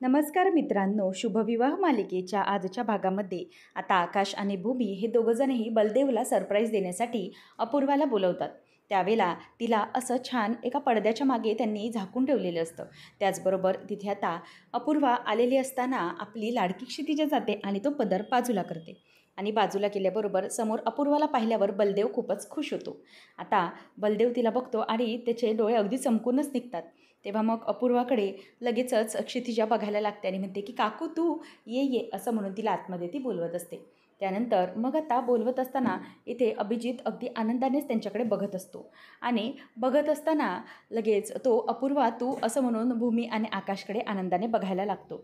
नमस्कार मित्रांनो, शुभविवाह मालिकेच्या आजच्या भागामध्ये आता आकाश आणि भूमी हे दोघंजणही बलदेवला सरप्राईज देण्यासाठी अपूर्वाला बोलवतात. त्यावेळेला तिला असं छान एका पडद्याच्या मागे त्यांनी झाकून ठेवलेलं असतं. त्याचबरोबर तिथे आता अपूर्वा आलेली असताना आपली लाडकी क्षितिजा जाते आणि तो पदर बाजूला करते. आणि बाजूला केल्याबरोबर समोर अपूर्वाला पाहिल्यावर बलदेव खूपच खुश होतो. आता बलदेव तिला बघतो आणि त्याचे डोळे अगदी चमकूनच निघतात. तेव्हा मग अपूर्वाकडे लगेचच क्षितिजा बघायला लागते आणि म्हणते की काकू तू ये ये असं म्हणून तिला आतमध्ये ती बोलवत असते. त्यानंतर मग आता बोलवत असताना इथे अभिजित अगदी आनंदानेच त्यांच्याकडे बघत असतो आणि बघत असताना लगेच तो अपूर्वा तू असं म्हणून भूमी आणि आकाशकडे आनंदाने बघायला लागतो.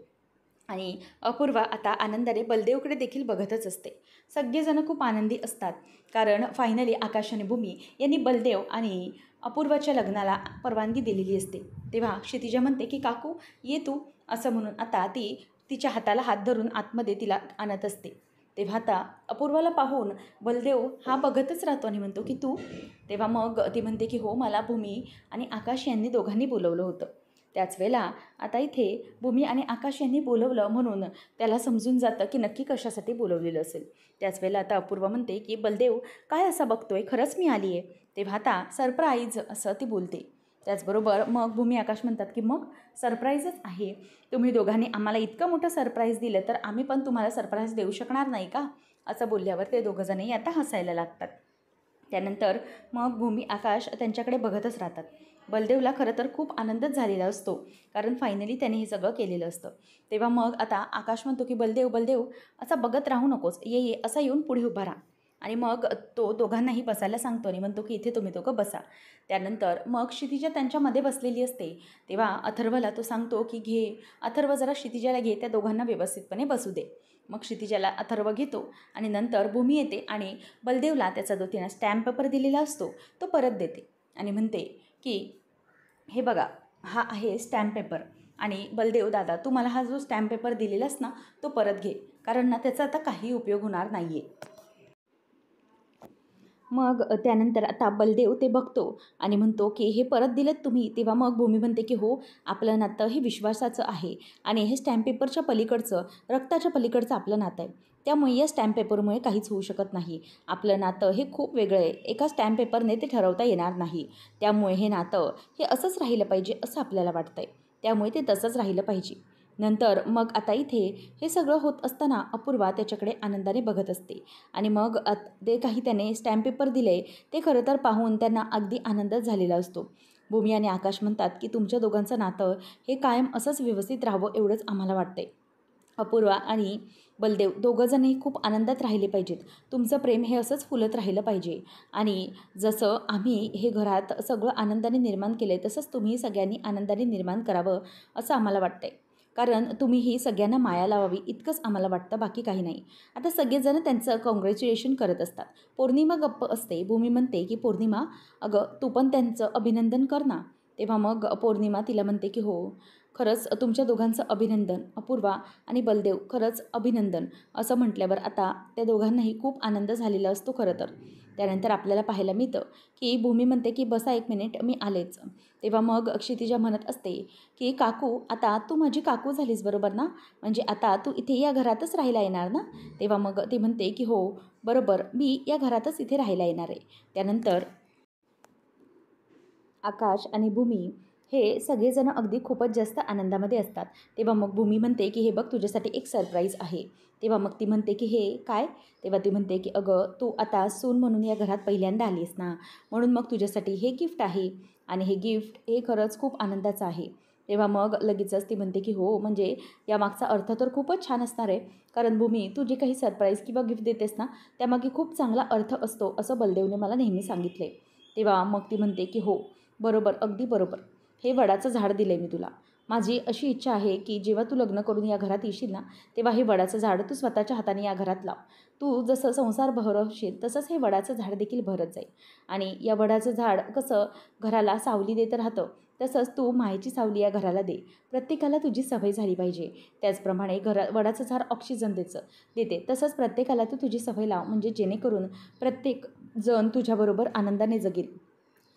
आणि अपूर्वा आता आनंदाने बलदेवकडे देखील बघतच असते. सगळेजण खूप आनंदी असतात कारण फायनली आकाश आणि भूमी यांनी बलदेव आणि अपूर्वाच्या लग्नाला परवानगी दिलेली असते. तेव्हा क्षितिजा म्हणते की काकू ये तू असं म्हणून आता ती तिच्या हाताला हात धरून आतमध्ये तिला आणत असते. तेव्हा आता अपूर्वाला पाहून बलदेव हा बघतच राहतो आणि म्हणतो की तू. तेव्हा मग ती म्हणते की हो मला भूमी आणि आकाश यांनी दोघांनी बोलवलं होतं. त्याच वेळेला आता इथे भूमी आणि आकाश यांनी बोलवलं म्हणून त्याला समजून जातं की नक्की कशासाठी बोलवलेलं असेल. त्याच वेळेला आता अपूर्वा म्हणते की बलदेव काय असं बघतोय, खरंच मी आली आहे. तेव्हा आता सरप्राईज असं ती बोलते. त्याचबरोबर मग भूमी आकाश म्हणतात की मग सरप्राईजच आहे, तुम्ही दोघांनी आम्हाला इतकं मोठं सरप्राईज दिलं तर आम्ही पण तुम्हाला सरप्राईज देऊ शकणार नाही का, असं बोलल्यावर ते दोघंजणही आता हसायला लागतात. त्यानंतर मग भूमी आकाश त्यांच्याकडे बघतच राहतात. बलदेवला खरं तर खूप आनंदच झालेला असतो कारण फायनली त्याने हे सगळं केलेलं असतं. तेव्हा मग आता आकाश म्हणतो की बलदेव बलदेव असा बघत राहू नकोस, ये ये असा येऊन पुढे उभा राहा. आणि मग तो दोघांनाही बसायला सांगतो आणि म्हणतो की इथे तुम्ही दोघं बसा. त्यानंतर मग क्षितिजा त्यांच्यामध्ये बसलेली असते. तेव्हा अथर्वला तो सांगतो की घे अथर्व, जरा क्षितिजाला घे, त्या दोघांना व्यवस्थितपणे बसू दे. मग क्षितिजाला अथर्व घेतो आणि नंतर भूमी येते आणि बलदेवला त्याचा जो तिनं स्टॅम्प पेपर दिलेला असतो तो परत देते आणि म्हणते की हे बघा हा आहे स्टॅम्प पेपर आणि बलदेव दादा तू मला हा जो स्टॅम्प पेपर दिलेलास ना तो परत घे, कारण ना त्याचा आता काही उपयोग होणार नाही आहे. मग त्यानंतर आता बलदेव ते बघतो आणि म्हणतो की हे परत दिलं तुम्ही. तेव्हा मग भूमी म्हणते की हो आपलं नातं हे विश्वासाचं आहे आणि हे स्टॅम्प पेपरच्या पलीकडचं, रक्ताच्या पलीकडचं आपलं नातं आहे. त्यामुळे या स्टॅम्प पेपरमुळे काहीच होऊ शकत नाही. आपलं नातं हे खूप वेगळं आहे, एका स्टॅम्प पेपरने ते ठरवता येणार नाही. त्यामुळे हे नातं हे असंच राहिलं पाहिजे असं आपल्याला वाटतं आहे, त्यामुळे ते तसंच राहिलं पाहिजे. नंतर मग आता इथे हे सगळं होत असताना अपूर्वा त्याच्याकडे आनंदाने बघत असते आणि मग ते काही त्याने स्टॅम्प पेपर दिले ते खरं तर पाहून त्यांना अगदी आनंदच झालेला असतो. भूमी आणि आकाश म्हणतात की तुमच्या दोघांचं नातं हे कायम असंच व्यवस्थित राहावं एवढंच आम्हाला वाटतंय. अपूर्वा आणि बलदेव दोघंजणही खूप आनंदात राहिले पाहिजेत. तुमचं प्रेम हे असंच फुलत राहिलं पाहिजे आणि जसं आम्ही हे घरात सगळं आनंदाने निर्माण केलं आहे तसंच तुम्ही सगळ्यांनी आनंदाने निर्माण करावं असं आम्हाला वाटतंय. कारण तुम्ही ही सगळ्यांना माया लावावी इतकंच आम्हाला वाटतं, बाकी काही नाही. आता सगळेजण त्यांचं कॉंग्रॅच्युलेशन करत असतात. पौर्णिमा गप्प असते. भूमी म्हणते की पौर्णिमा अगं तू पण त्यांचं अभिनंदन कर ना. तेव्हा मग पौर्णिमा तिला म्हणते की हो खरंच तुमच्या दोघांचं अभिनंदन अपूर्वा आणि बलदेव, खरंच अभिनंदन असं म्हटल्यावर आता त्या दोघांनाही खूप आनंद झालेला असतो खरं तर. त्यानंतर आपल्याला पाहायला मिळतं की भूमी म्हणते की बसा एक मिनिट मी आलेच. तेव्हा मग क्षितिजा म्हणत असते की काकू आता तू माझी काकू झालीस बरोबर ना, म्हणजे आता तू इथे या घरातच राहायला येणार ना. तेव्हा मग ती म्हणते की हो बरोबर मी या घरातच इथे राहायला येणार आहे. त्यानंतर आकाश आणि भूमी हे सगळेजण अगदी खूपच जास्त आनंदामध्ये असतात. तेव्हा मग भूमी म्हणते की हे बघ तुझ्यासाठी एक सरप्राईज आहे. तेव्हा मग ती म्हणते की हे काय. तेव्हा ती म्हणते की अगं तू आता सून म्हणून या घरात पहिल्यांदा आलीस ना, म्हणून मग तुझ्यासाठी हे गिफ्ट आहे आणि हे गिफ्ट हे खरंच खूप आनंदाचं आहे. तेव्हा मग लगेचच ती म्हणते की हो म्हणजे यामागचा अर्थ तर खूपच छान असणार आहे, कारण भूमी तू जे काही सरप्राईज किंवा गिफ्ट देतेस ना त्यामागे खूप चांगला अर्थ असतो असं बलदेवने मला नेहमी सांगितले. तेव्हा मग ती म्हणते की हो बरोबर, अगदी बरोबर. हे वडाचं झाड दिलं आहे मी तुला. माझी अशी इच्छा आहे की जेव्हा तू लग्न करून या घरात येशील ना तेव्हा हे वडाचं झाड तू स्वतःच्या हाताने या घरात लाव. तू जसं संसार भरवशील तसंच हे वडाचं झाड देखील भरत जाईल आणि या वडाचं झाड कसं घराला सावली देत राहतं तसंच तू मायेची सावली या घराला दे. प्रत्येकाला तुझी सवय झाली पाहिजे. त्याचप्रमाणे वडाचं झाड ऑक्सिजन देते तसंच प्रत्येकाला तू तुझी सवय लाव, म्हणजे जेणेकरून प्रत्येक जण तुझ्याबरोबर आनंदाने जगेल.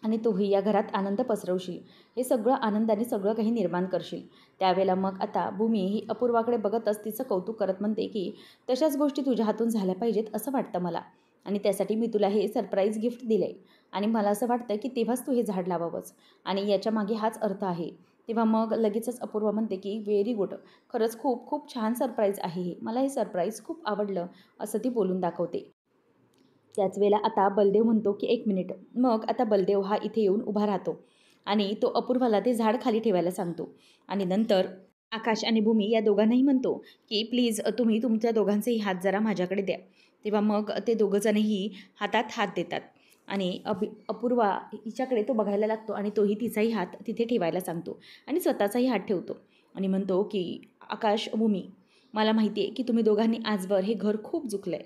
आणि तूही या घरात आनंद पसरवशील. हे सगळं आनंदाने सगळं काही निर्माण करशील. त्यावेळेला मग आता भूमी ही अपूर्वाकडे बघतच तिचं कौतुक करत म्हणते की तशाच गोष्टी तुझ्या हातून झाल्या पाहिजेत असं वाटतं मला. आणि त्यासाठी मी तुला हे सरप्राईज गिफ्ट दिलं आहे. आणि मला असं वाटतं की तेव्हाच तू हे झाड लावावंस. आणि याच्यामागे हाच अर्थ आहे. तेव्हा मग लगेचच अपूर्वा म्हणते की व्हेरी गुड. खरंच खूप खूप छान सरप्राईज आहे हे. मला हे सरप्राईज खूप आवडलं असं ती बोलून दाखवते. त्याच वेळेला आता बलदेव म्हणतो की 1 मिनिट. मग आता बलदेव हा इथे येऊन उभा राहतो आणि तो अपूर्वाला ते झाड खाली ठेवायला सांगतो. आणि नंतर आकाश आणि भूमी या दोघांनाही म्हणतो की प्लीज तुम्ही तुमच्या दोघांचेही हात जरा माझ्याकडे द्या. तेव्हा मग ते दोघंजणही हातात हात देतात आणि अपूर्वा हिच्याकडे तो बघायला लागतो आणि तोही तिचाही हात तिथे ठेवायला सांगतो आणि स्वतःचाही हात ठेवतो आणि म्हणतो की आकाश, भूमी, मला माहिती आहे की तुम्ही दोघांनी आजवर हे घर खूप जपलं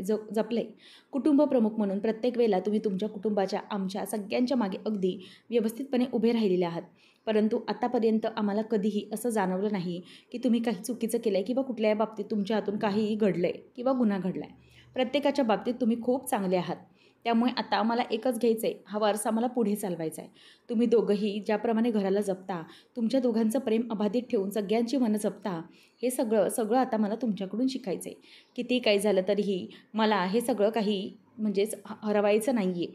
आहे. कुटुंब प्रमुख म्हणून प्रत्येक वेळेला तुम्ही तुमच्या कुटुंबाच्या, आमच्या सगळ्यांच्या मागे अगदी व्यवस्थितपणे उभे राहिलेले आहात. परंतु आतापर्यंत आम्हाला कधीही असं जाणवलं नाही की तुम्ही काही चुकीचं केलं आहे किंवा कुठल्याही बाबतीत तुमच्या हातून काहीही घडलं आहे किंवा गुन्हा घडला आहे. प्रत्येकाच्या बाबतीत तुम्ही खूप चांगले आहात. त्यामुळे आता आम्हाला एकच घ्यायचं आहे, हा वारसा मला पुढे चालवायचा आहे. तुम्ही दोघंही ज्याप्रमाणे घराला जपता, तुमच्या दोघांचं प्रेम अबाधित ठेवून सगळ्यांची मनं जपता, हे सगळं सगळं आता मला तुमच्याकडून शिकायचं आहे. किती काही झालं तरीही मला हे सगळं काही म्हणजेच हरवायचं नाही आहे.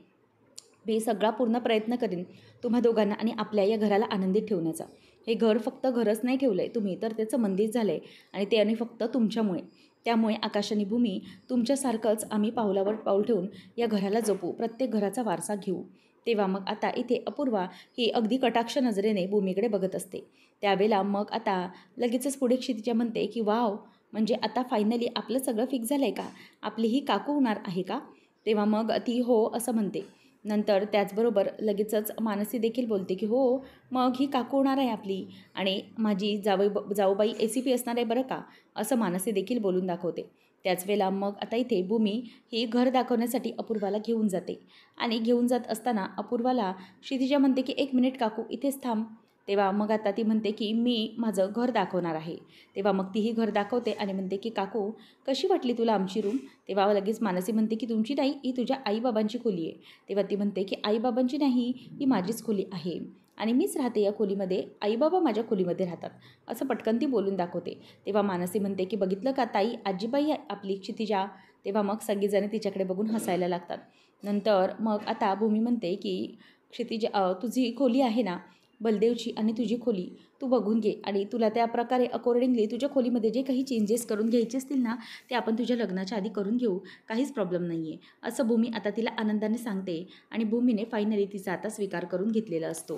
मी सगळा पूर्ण प्रयत्न करेन तुम्हा दोघांना आणि आपल्या या घराला आनंदित ठेवण्याचा. हे घर फक्त घरच नाही ठेवलं आहे तुम्ही, तर त्याचं मंदिर झालं आहे आणि ते आणि फक्त तुमच्यामुळे. त्यामुळे आकाश आणि भूमी, तुमच्यासारखंच आम्ही पावलावर पाऊल ठेवून या घराला जपू, प्रत्येक घराचा वारसा घेऊ. तेव्हा मग आता इथे अपूर्वा ही अगदी कटाक्ष नजरेने भूमीकडे बघत असते. त्यावेळेला मग आता लगेचच पुढे क्षितिजा म्हणते की वाव, म्हणजे आता फायनली आपलं सगळं फिक्स झालं आहे का? आपली ही काकू होणार आहे का? तेव्हा मग ती हो असं म्हणते. नंतर त्याचबरोबर लगेचच मानसी देखील बोलते की हो, मग ही काकू होणार आहे आपली आणि माझी जाऊबाई ACP असणार आहे बरं का, असं मानसी देखील बोलून दाखवते. त्याच वेळेला मग आता इथे भूमी ही घर दाखवण्यासाठी अपूर्वाला घेऊन जाते आणि घेऊन जात असताना अपूर्वाला क्षितिजा म्हणते की 1 मिनिट काकू, इथेच थांब. तेव्हा मग आता ती म्हणते की मी माझं घर दाखवणार आहे. तेव्हा मग तीही घर दाखवते आणि म्हणते की काकू, कशी वाटली तुला आमची रूम? तेव्हा लगेच मानसी म्हणते की तुमची नाही, ही तुझ्या आईबाबांची खोली आहे. तेव्हा ती म्हणते की आईबाबांची नाही, ही माझीच खोली आहे आणि मीच राहते या खोलीमध्ये, आईबाबा माझ्या खोलीमध्ये राहतात, असं पटकन ती बोलून दाखवते. तेव्हा मानसी म्हणते की बघितलं का ताई, आजीबाई आहे आपली क्षितिजा. तेव्हा मग सगळीजण तिच्याकडे बघून हसायला लागतात. नंतर मग आता भूमी म्हणते की क्षितिजा, तुझी खोली आहे ना बलदेवची आणि तुझी खोली, तू बघून घे आणि तुला त्या प्रकारे अकॉर्डिंगली तुझ्या खोलीमध्ये जे काही चेंजेस करून घ्यायचे असतील ना, ते आपण तुझ्या लग्नाच्या आधी करून घेऊ, काहीच प्रॉब्लेम नाही आहे, असं भूमी आता तिला आनंदाने सांगते. आणि भूमीने फायनली तिचा आता स्वीकार करून घेतलेला असतो.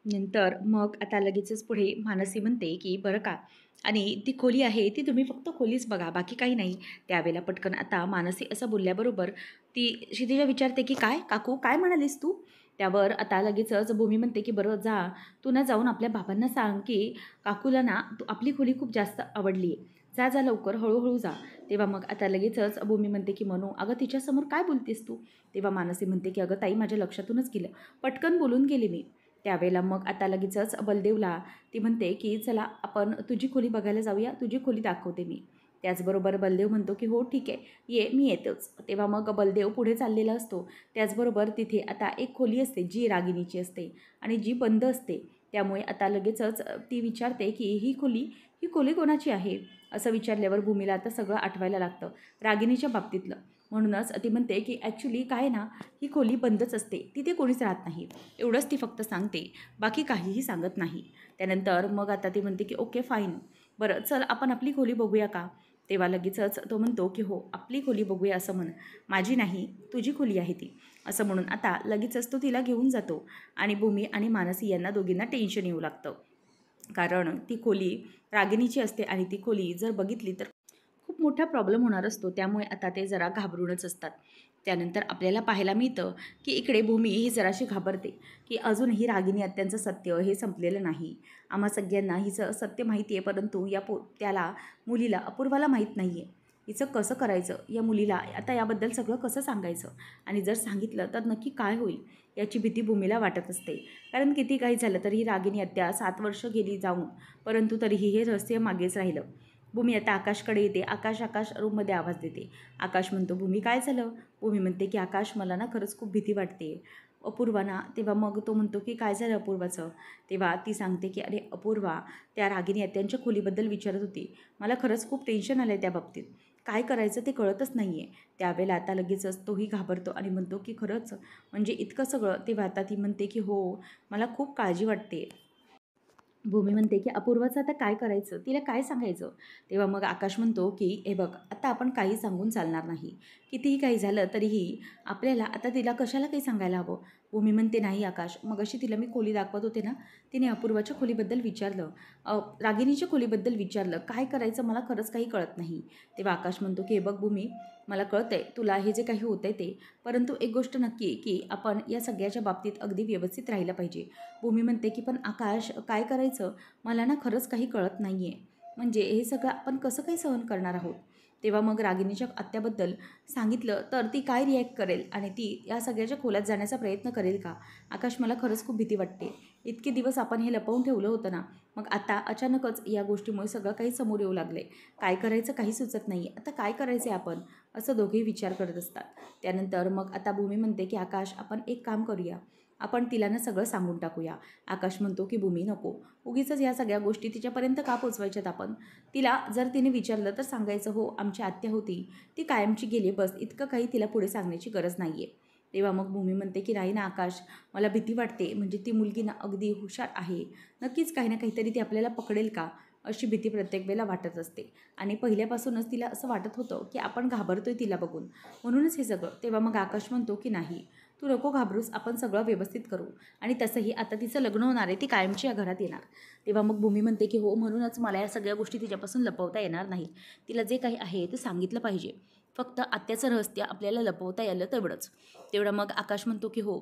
नंतर मग आता लगेचच पुढे मानसी म्हणते की बरं का, आणि ती खोली आहे ती तुम्ही फक्त खोलीच बघा, बाकी काही नाही. त्यावेळेला पटकन आता मानसी असं बोलल्याबरोबर ती क्षितिजा विचारते की काय काकू, काय म्हणालीस तू? त्यावर आता लगेचच भूमी म्हणते की बरं जा, तू ना जाऊन आपल्या बाबांना सांग की काकूला ना तू आपली खोली खूप जास्त आवडली आहे. जा जा लवकर, हळूहळू जा. तेव्हा मग आता लगेचच भूमी म्हणते की मनू, अगं तिच्यासमोर काय बोलतेस तू? तेव्हा मानसी म्हणते की अगं ताई, माझ्या लक्षातूनच गेलं, पटकन बोलून गेले मी. त्यावेळेला मग आता लगेचच बलदेवला ती म्हणते की चला आपण तुझी खोली बघायला जाऊया, तुझी खोली दाखवते मी. त्याचबरोबर बलदेव म्हणतो की हो ठीक आहे, ये, मी येतोच. तेव्हा मग बलदेव पुढे चाललेला असतो. त्याचबरोबर तिथे आता एक खोली असते जी रागिणीची असते आणि जी बंद असते. त्यामुळे आता लगेचच ती विचारते की ही खोली कोणाची आहे? असं विचारल्यावर भूमीला आता सगळं आठवायला लागतं रागिणीच्या बाबतीतलं. म्हणूनच ती म्हणते की ॲक्च्युली काय ना, ही खोली बंदच असते, तिथे कोणीच राहत नाही, एवढंच ती फक्त सांगते, बाकी काहीही सांगत नाही. त्यानंतर मग आता ती म्हणते की ओके फाईन, बरं चल आपण आपली खोली बघूया का? तेव्हा लगेचच तो म्हणतो की हो, आपली खोली बघूया असं म्हण, माझी नाही तुझी खोली आहे ती, असं म्हणून आता लगेचच तो तिला घेऊन जातो. आणि भूमी आणि मानसी यांना दोघींना टेन्शन येऊ लागतं, कारण ती खोली रागिणीची असते आणि ती खोली जर बघितली तर खूप मोठा प्रॉब्लेम होणार असतो. त्यामुळे आता ते जरा घाबरूनच असतात. त्यानंतर आपल्याला पाहायला मिळतं की इकडे भूमी ही जराशी घाबरते की अजूनही रागिनी आत्यांचं सत्य हे संपलेलं नाही. आम्हा सगळ्यांना हिचं सत्य माहिती आहे, परंतु त्याला मुलीला अपूर्वाला माहीत नाही आहे. हिचं कसं करायचं, या मुलीला आता याबद्दल सगळं कसं सांगायचं, आणि जर सांगितलं तर नक्की काय होईल याची भीती भूमीला वाटत असते. कारण किती काही झालं तरी ही रागिनी आत्या 7 वर्ष गेली जाऊन, परंतु तरीही हे रहस्य मागेच राहिलं. भूमी आता आकाशकडे येते. आकाश रूममध्ये आवाज देते. आकाश म्हणतो भूमी काय झालं? भूमी म्हणते की आकाश, मला ना खरंच खूप भीती वाटते. अपूर्वा ना, तेव्हा मग तो म्हणतो की काय झालं अपूर्वाचं. तेव्हा ती सांगते की अरे अपूर्वा, त्या रागिनी आत्यांच्या खोलीबद्दल विचारत होती. मला खरंच खूप टेन्शन आलं आहे त्या बाबतीत. काय करायचं ते कळतच नाही आहे. त्यावेळेला आता लगेचच तोही घाबरतो आणि म्हणतो की खरंच म्हणजे इतकं सगळं. तेव्हा आता ती म्हणते की हो, मला खूप काळजी वाटते. भूमी म्हणते की अपूर्वाचं आता काय करायचं, तिला काय सांगायचं. तेव्हा मग आकाश म्हणतो की हे बघ, आता आपण काही सांगून चालणार नाही. कितीही काही झालं तरीही आपल्याला आता तिला कशाला काही सांगायला हवं. भूमी म्हणते नाही आकाश, मग अशी तिला मी खोली दाखवत होते ना, तिने अपूर्वाच्या खोलीबद्दल विचारलं, रागिणीच्या खोलीबद्दल विचारलं. काय करायचं मला खरंच काही कळत नाही. तेव्हा आकाश म्हणतो की हे बघ भूमी, मला कळतंय तुला हे जे काही होतंय ते, परंतु एक गोष्ट नक्की आहे की आपण या सगळ्याच्या बाबतीत अगदी व्यवस्थित राहिलं पाहिजे. भूमी म्हणते की पण आकाश काय करायचं, मला ना खरंच काही कळत नाही आहे. म्हणजे हे सगळं आपण कसं काही सहन करणार आहोत. तेव्हा मग रागिणीच्या आत्याबद्दल सांगितलं तर ती काय रिॲक्ट करेल आणि ती या सगळ्याच्या खोलात जाण्याचा प्रयत्न करेल का. आकाश, मला खरंच खूप भीती वाटते. इतके दिवस आपण हे लपवून ठेवलं होतं ना, मग आता अचानकच या गोष्टीमुळे सगळं काही समोर येऊ लागले. काय करायचं काही सुचत नाही. आता काय करायचं आहे आपण, असं दोघेही विचार करत असतात. त्यानंतर मग आता भूमी म्हणते की आकाश, आपण एक काम करूया, आपण तिला ना सगळं सांगून टाकूया. आकाश म्हणतो की भूमी नको, उगीचच या सगळ्या गोष्टी तिच्यापर्यंत का पोचवायच्यात आपण. तिला जर तिने विचारलं तर सांगायचं हो आमची आत्या होती, ती कायमची गेली, बस इतकं काही तिला पुढे सांगण्याची गरज नाही आहे. तेव्हा मग भूमी म्हणते की नाही ना आकाश, मला भीती वाटते. म्हणजे ती मुलगी ना अगदी हुशार आहे, नक्कीच काही ना काहीतरी ती आपल्याला पकडेल का, अशी भीती प्रत्येक वेळेला वाटत असते. आणि पहिल्यापासूनच तिला असं वाटत होतं की आपण घाबरतोय तिला बघून, म्हणूनच हे सगळं. तेव्हा मग आकाश म्हणतो की नाही, तू नको घाबरूस, आपण सगळं व्यवस्थित करू. आणि तसंही आता तिचं लग्न होणार आहे, ती कायमची या घरात येणार. तेव्हा मग भूमी म्हणते की हो, म्हणूनच मला या सगळ्या गोष्टी तिच्यापासून लपवता येणार नाही. तिला जे काही आहे ते सांगितलं पाहिजे. फक्त आत्याचं रहस्य आपल्याला लपवता आलं तेवढंच. तेवढं मग आकाश म्हणतो की हो,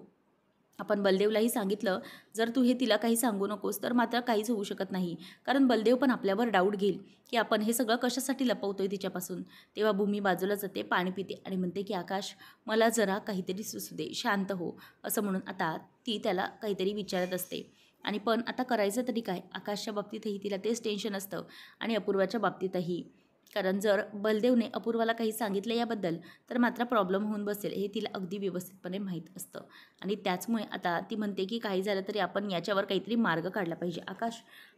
आपण बलदेवलाही सांगितलं, जर तू हे तिला काही सांगू नकोस तर मात्र काहीच होऊ शकत नाही. कारण बलदेव पण आपल्यावर डाऊट घेईल की आपण हे सगळं कशासाठी लपवतोय तिच्यापासून. तेव्हा भूमी बाजूला जाते, पाणी पिते आणि म्हणते की आकाश, मला जरा काहीतरी सुचू दे, शांत हो, असं म्हणून आता ती त्याला काहीतरी विचारत असते. आणि पण आता करायचं तरी काय. आकाशच्या बाबतीतही तिला तेच टेन्शन असतं आणि अपूर्वाच्या बाबतीतही. कारण जर बलदेवने अपूर्वाला काही सांगितलं याबद्दल तर मात्र प्रॉब्लेम होऊन बसेल, हे तिला अगदी व्यवस्थितपणे माहीत असतं. आणि त्याचमुळे आता ती म्हणते की काही झालं तरी आपण याच्यावर काहीतरी मार्ग काढला पाहिजे.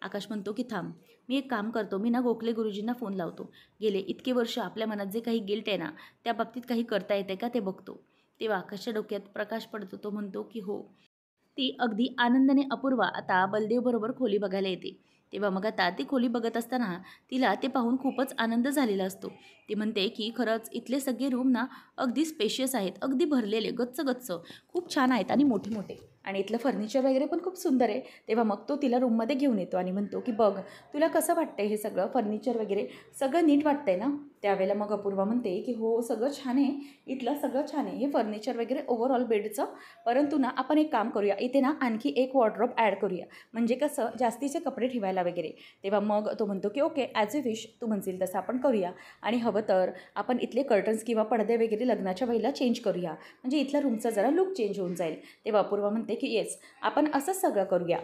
आकाश म्हणतो की थांब, मी एक काम करतो, मी ना गोखले गुरुजींना फोन लावतो. गेले इतके वर्ष आपल्या मनात जे काही गिल्ट आहे ना, त्या बाबतीत काही करता येते का ते बघतो. तेव्हा आकाशच्या डोक्यात प्रकाश पडतो. तो म्हणतो की हो. ती अगदी आनंदाने अपूर्वा आता बलदेवबरोबर खोली बघायला येते. तेव्हा मग आता ती खोली बघत असताना तिला ते पाहून खूपच आनंद झालेला असतो. ती म्हणते की खरंच इथले सगळे रूम ना अगदी स्पेशियस आहेत, अगदी भरलेले, गच्च गच्च, खूप छान आहेत आणि मोठे मोठे. आणि इथलं फर्निचर वगैरे पण खूप सुंदर आहे. तेव्हा मग तो तिला रूममध्ये घेऊन येतो आणि म्हणतो की बघ, तुला कसं वाटतंय हे सगळं फर्निचर वगैरे, सगळं नीट वाटतंय ना. त्यावेळेला मग अपूर्वा म्हणते की हो, सगळं छान आहे, इथलं सगळं छान आहे, हे फर्निचर वगैरे ओव्हरऑल बेडचं. परंतु ना आपण एक काम करूया, इथे ना आणखी एक वॉर्डरोब ॲड करूया, म्हणजे कसं जास्तीचे कपडे ठेवायला वगैरे. तेव्हा मग तो म्हणतो की ओके, ॲज अ विश, तू म्हणशील तसं आपण करूया. आणि हवं तर आपण इथले कर्टन्स किंवा पडदे वगैरे लग्नाच्या वेळेला चेंज करूया, म्हणजे इथल्या रूमचा जरा लुक चेंज होऊन जाईल. तेव्हा अपूर्वा म्हणते की येस, आपण असंच सगळं करूया.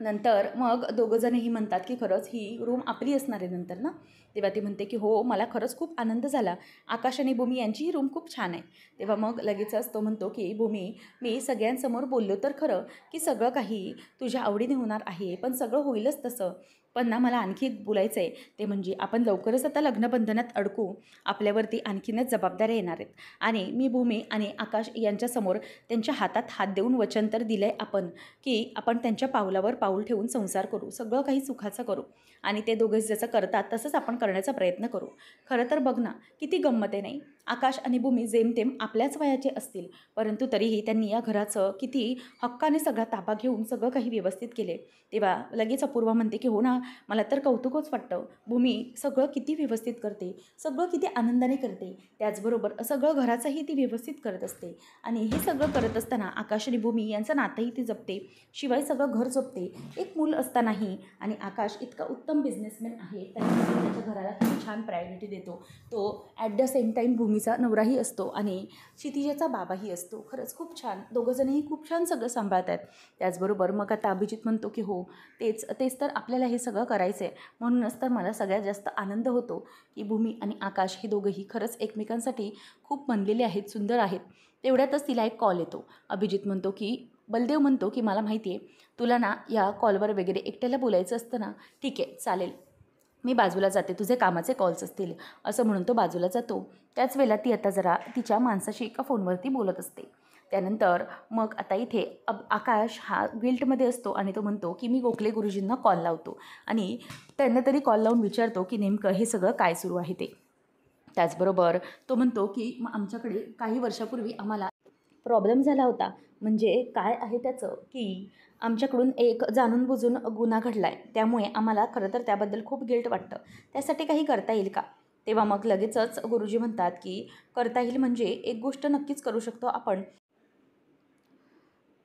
नंतर मग दोघंजणही म्हणतात की खरंच ही रूम आपली असणार आहे नंतर ना. तेव्हा ती म्हणते की हो, मला खरंच खूप आनंद झाला, आकाश आणि भूमी यांची ही रूम खूप छान आहे. तेव्हा मग लगेचच तो म्हणतो की भूमी, मी सगळ्यांसमोर बोललो तर खरं की सगळं काही तुझ्या आवडीने होणार आहे, पण सगळं होईलच तसं. पण ना मला आणखी एक बोलायचं आहे, ते म्हणजे आपण लवकरच आता लग्नबंधनात अडकू, आपल्यावरती आणखीनच जबाबदाऱ्या येणार आहेत. आणि मी भूमी आणि आकाश यांच्यासमोर त्यांच्या हातात हात देऊन वचन तर दिलं आहे आपण, की आपण त्यांच्या पावलावर पाऊल ठेवून संसार करू, सगळं काही सुखाचं करू. आणि ते दोघे जसं करतात तसंच आपण करण्याचा प्रयत्न करू. खरं तर बघ ना, किती गंमत आहे नाही. आकाश आणि भूमी जेमतेम आपल्याच वयाचे असतील, परंतु तरीही त्यांनी या घराचं किती हक्काने सगळा ताबा घेऊन सगळं काही व्यवस्थित केले. तेव्हा लगेच अपूर्वा म्हणते की हो ना, मला तर कौतुकच वाटतं. भूमी सगळं किती व्यवस्थित करते, सगळं किती आनंदाने करते, त्याचबरोबर सगळं घराचंही ती व्यवस्थित करत असते. आणि हे सगळं करत असताना आकाश आणि भूमी यांचं नातंही ती जपते, शिवाय सगळं घर जपते, एक मूल असतानाही. आणि आकाश इतका उत्तम बिझनेसमॅन आहे, त्याच्या घराला किती छान प्रायोरिटी देतो. तो ॲट द सेम टाईम भूमीचा नवराही असतो आणि क्षितिजाचा बाबाही असतो. खरंच खूप छान, दोघंजणही खूप छान सगळं सांभाळत आहेत. त्याचबरोबर मग आता अभिजित म्हणतो की हो, तेच तेच तर आपल्याला हे सगळं करायचं आहे. म्हणूनच तर मला सगळ्यात जास्त आनंद होतो की भूमी आणि आकाश हे दोघंही खरंच एकमेकांसाठी खूप बनलेले आहेत, सुंदर आहेत. तेवढ्यातच तिला एक कॉल येतो. अभिजित म्हणतो की बलदेव म्हणतो की मला माहिती आहे तुला ना या कॉलवर वगैरे एकट्याला बोलायचं असतं ना, ठीक आहे चालेल, मी बाजूला जाते, तुझे कामाचे कॉल्स असतील, असं म्हणून तो बाजूला जातो. त्याच वेळेला ती आता जरा तिच्या माणसाशी एका फोनवरती बोलत असते. त्यानंतर मग आता इथे आकाश हा गिल्टमध्ये असतो आणि तो म्हणतो की मी गोखले गुरुजींना कॉल लावतो आणि त्यांना तरी कॉल लावून विचारतो की नेमकं हे सगळं काय सुरू आहे ते. त्याचबरोबर तो म्हणतो की आमच्याकडे काही वर्षापूर्वी आम्हाला प्रॉब्लेम झाला होता. म्हणजे काय आहे त्याचं की आमच्याकडून एक जाणून बुजून गुन्हा घडला आहे, त्यामुळे आम्हाला खरं तर त्याबद्दल खूप गिल्ट वाटतं. त्यासाठी काही करता येईल का? तेव्हा मग लगेचच गुरुजी म्हणतात की करता येईल म्हणजे एक गोष्ट नक्कीच करू शकतो आपण.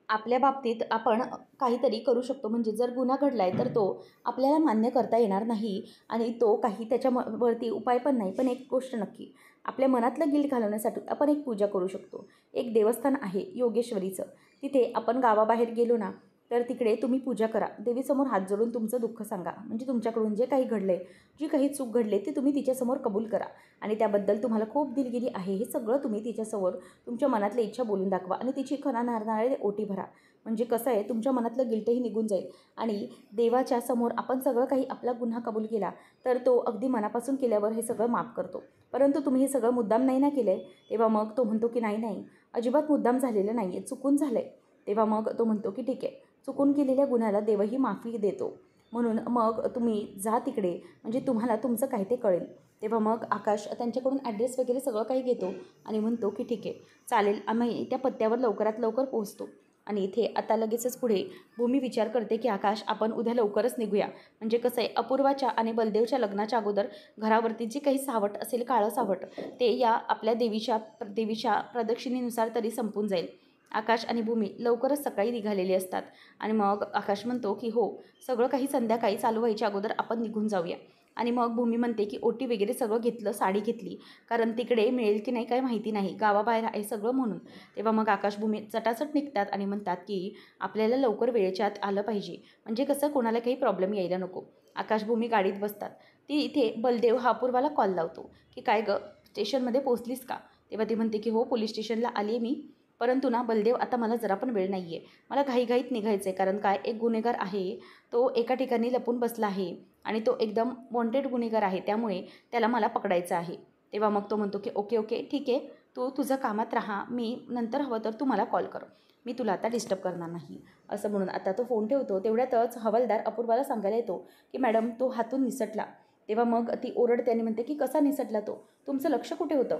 आपल्या बाबतीत आपण काहीतरी करू शकतो. म्हणजे जर गुन्हा घडला आहे तर तो आपल्याला मान्य करता येणार नाही आणि तो काही वरती उपाय पण नाही. पण एक गोष्ट नक्की, आपल्या मनातलं गिल्ट घालवण्यासाठी आपण एक पूजा करू शकतो. एक देवस्थान आहे योगेश्वरीचं, तिथे आपण गावाबाहेर गेलो ना तर तिकडे तुम्ही पूजा करा. देवीसमोर हात जोडून तुमचं दुःख सांगा. म्हणजे तुमच्याकडून जे काही घडलं आहे, जी काही चूक घडली ते तुम्ही तिच्यासमोर कबूल करा आणि त्याबद्दल तुम्हाला खूप दिलगिरी आहे हे सगळं तुम्ही तिच्यासमोर तुमच्या मनातल्या इच्छा बोलून दाखवा आणि तिची खणा नारणारे ओटी भरा. म्हणजे कसं आहे, तुमच्या मनातलं गिल्टही निघून जाईल आणि देवाच्या समोर आपण सगळं काही आपला गुन्हा कबूल केला तर तो अगदी मनापासून केल्यावर हे सगळं माफ करतो. परंतु तुम्ही हे सगळं मुद्दाम नाही ना केलं आहे, तेव्हा मग तो म्हणतो की नाही नाही, अजिबात मुद्दाम झालेलं नाही आहे, चुकून झालं आहे. तेव्हा मग तो म्हणतो की ठीक आहे, चुकून केलेल्या गुन्ह्याला देवही माफी देतो, म्हणून मग तुम्ही जा तिकडे, म्हणजे तुम्हाला तुमचं काय ते कळेल. तेव्हा मग आकाश त्यांच्याकडून ॲड्रेस वगैरे सगळं काही घेतो आणि म्हणतो की ठीक आहे चालेल, आम्ही त्या पत्त्यावर लवकरात लवकर पोहोचतो. आणि इथे आता लगेचच पुढे भूमी विचार करते की आकाश आपण उद्या लवकरच निघूया. म्हणजे कसं आहे, अपूर्वाच्या आणि बलदेवच्या लग्नाच्या अगोदर घरावरती जे काही सावट असेल, काळं सावट, ते या आपल्या देवीच्या प्रदक्षिणेनुसार तरी संपून जाईल. आकाश आणि भूमी लवकरच सकाळी निघालेले असतात आणि मग आकाश म्हणतो की हो, सगळं काही संध्याकाळी चालू व्हायच्या अगोदर आपण निघून जाऊया. आणि मग भूमी म्हणते की ओटी वगैरे सगळं घेतलं, साडी घेतली, कारण तिकडे मिळेल की नाही काही माहिती नाही, गावाबाहेर आहे सगळं म्हणून. तेव्हा मग आकाश भूमी चटाचट निघतात आणि म्हणतात की आपल्याला लवकर वेळेच्या आत आलं पाहिजे, म्हणजे कसं कोणाला काही प्रॉब्लेम यायला नको. आकाश भूमी गाडीत बसतात. ती इथे बलदेव हा अपूर्वाला कॉल लावतो की काय गं, स्टेशनमध्ये पोहोचलीस का? तेव्हा ती म्हणते की हो, पोलीस स्टेशनला आली आहे मी, परंतु ना बलदेव आता मला जरा पण वेळ नाही आहे, मला घाईघाईत निघायचं आहे. कारण काय, एक गुन्हेगार आहे, तो एका ठिकाणी लपून बसला आहे आणि तो एकदम वॉन्टेड गुन्हेगार आहे, त्यामुळे त्याला मला पकडायचं आहे. तेव्हा मग तो म्हणतो की ओके ओके ठीक आहे, तू तुझं कामात राहा, मी नंतर हवं तर तू मला कॉल कर, मी तुला आता डिस्टर्ब करणार नाही, असं म्हणून आता तो फोन ठेवतो. तेवढ्यातच हवालदार अपूर्वाला सांगायला येतो की मॅडम, तो हातून निसटला. तेव्हा मग ती ओरडते आणि म्हणते की कसा निसटला तो, तुमचं लक्ष कुठे होतं,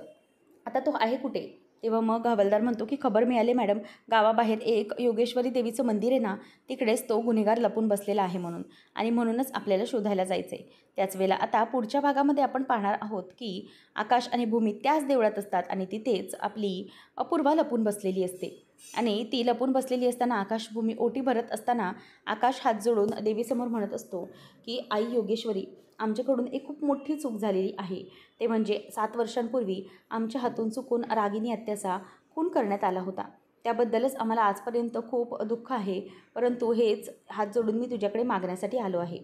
आता तो आहे कुठे? तेव्हा मग हवालदार म्हणतो की खबर मिळाली मॅडम, गावाबाहेर एक योगेश्वरी देवीचं मंदिर आहे ना, तिकडेच तो गुन्हेगार लपून बसलेला आहे म्हणून, आणि म्हणूनच आपल्याला शोधायला जायचं आहे. त्याच वेळेला आता पुढच्या भागामध्ये आपण पाहणार आहोत की आकाश आणि भूमी त्याच देवळात असतात आणि तिथेच आपली अपूर्वा लपून बसलेली असते. आणि ती लपून बसलेली असताना आकाश भूमी ओटी भरत असताना आकाश हात जोडून देवीसमोर म्हणत असतो की आई योगेश्वरी, आमच्याकडून एक खूप मोठी चूक झालेली आहे. ते म्हणजे 7 वर्षांपूर्वी आमच्या हातून चुकून रागिनी आत्याचा खून करण्यात आला होता. त्याबद्दलच आम्हाला आजपर्यंत खूप दुःख आहे, परंतु हेच हात जोडून मी तुझ्याकडे मागण्यासाठी आलो आहे.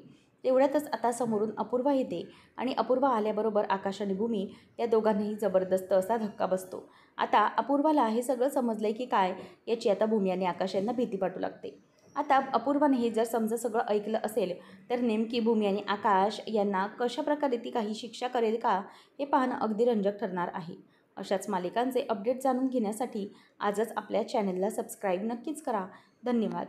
तेवढ्यातच आता समोरून अपूर्वा येते आणि अपूर्वा आल्याबरोबर आकाश आणि भूमी या दोघांनाही जबरदस्त असा धक्का बसतो. आता अपूर्वाला हे सगळं समजलं की काय, याची आता भूमी आणि आकाश यांना भीती वाटू लागते. आता अपूर्वाने हे जर समजा सगळं ऐकलं असेल तर नेमकी भूमी आणि आकाश यांना कशाप्रकारे ती काही शिक्षा करेल का, हे पाहणं अगदी रंजक ठरणार आहे. अशाच मालिकांचे अपडेट जाणून घेण्यासाठी आजच आपल्या चॅनलला सबस्क्राईब नक्कीच करा. धन्यवाद.